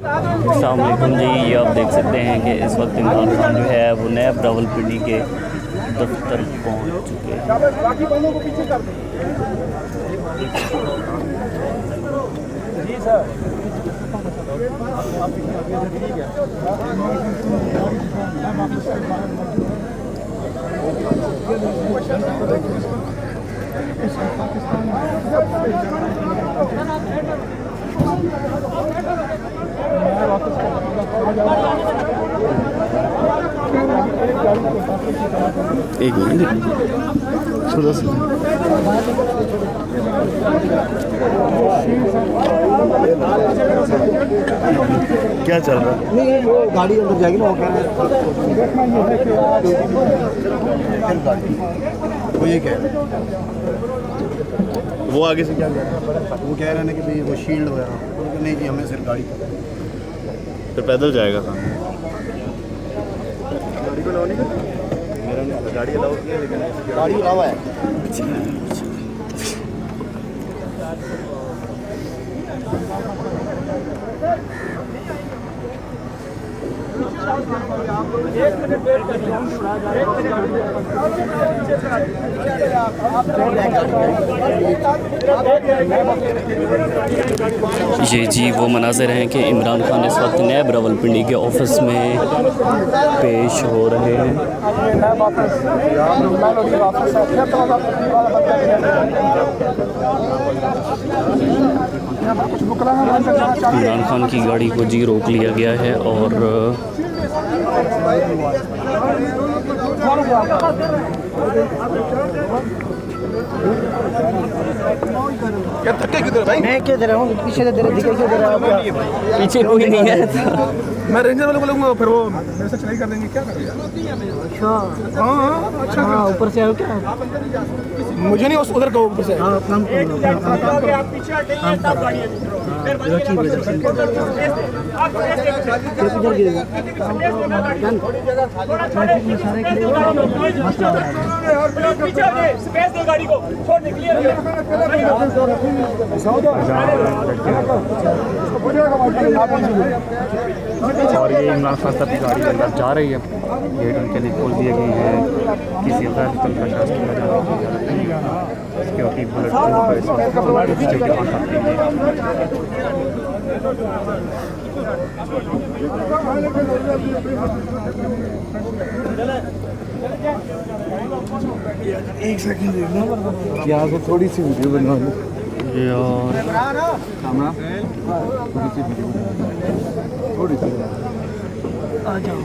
अस्सलामुअलैकुम जी, ये आप देख सकते हैं कि इस वक्त इमरान खान जो है वो नैब रावलपिंडी के दफ्तर पहुंच चुके हैं। जी सर। एक मिनट थोड़ा सा क्या चल रहा है? नहीं वो गाड़ी अंदर जाएगी ना, वो कह रहे हैं वो ये कह रहे वो आगे से क्या कह रहा है? वो कह रहे हैं कि भाई वो शील्ड वगैरह नहीं जी, हमें सिर्फ गाड़ी फिर पैदल जाएगा सामने। गाड़ी को अलाउ नहीं कर, मेरा गाड़ी अलाउ किया लेकिन गाड़ी अलावा है। ये जी वो मनाज़िर हैं कि इमरान खान इस वक्त नैब रावलपिंडी के ऑफिस में पेश हो रहे हैं। इमरान खान की गाड़ी को जी रोक लिया गया है और क्या धक्के किधर भाई? मैं क्या दे रहा हूँ पीछे से, दे रहा दिखे क्यों दे रहा है? पीछे कोई नहीं है। मैं रेंजर वाले को बोलूँगा, फिर वो मेरे से चढ़ाई कर देंगे। क्या करेगा? अच्छा हाँ अच्छा। हाँ, ऊपर से आओ क्या? मुझे नहीं उधर कहो ऊपर से। हाँ काम करो, और ये इमरान खान साहब की गाड़ी अंदर जा रही है। गेट उनके लिए खोल दिए गए हैं। किसी गैर मुतल्लिक़ शख्स की सिक्योरिटी बुलेट पर इस वक्त के पास आते हैं। एक सेकंड देखना, यहाँ से थोड़ी सी वीडियो बनवा लो यार। थोड़ी सी वीडियो, थोड़ी सी आ जाओ।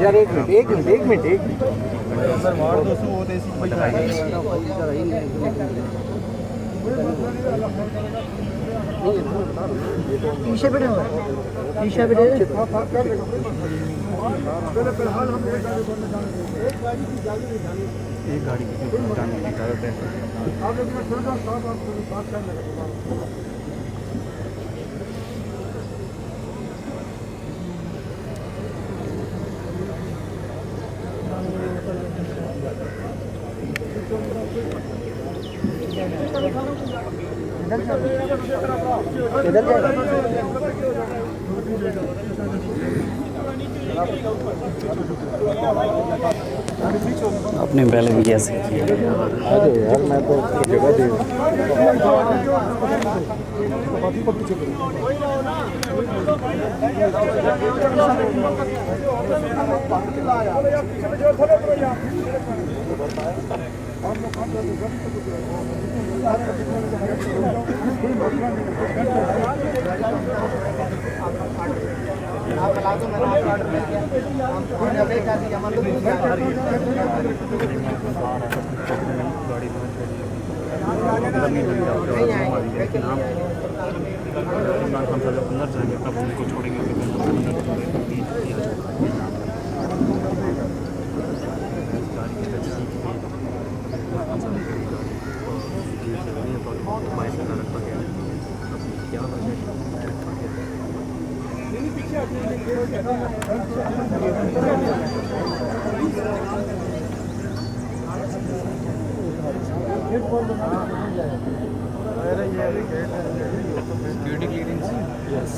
यार एक मिनट पीछे बैठे हो, पीछे बैठे। एक गाड़ी की जाने की इजाज़त है। इधर जाए। आपने पहले भी कैसे किया यार, मैं तो जगह दे इमरान खान साहब अंदर जाएंगे तब उनको छोड़ेंगे। क्या सिक्योरिटी क्लियरेंस। यस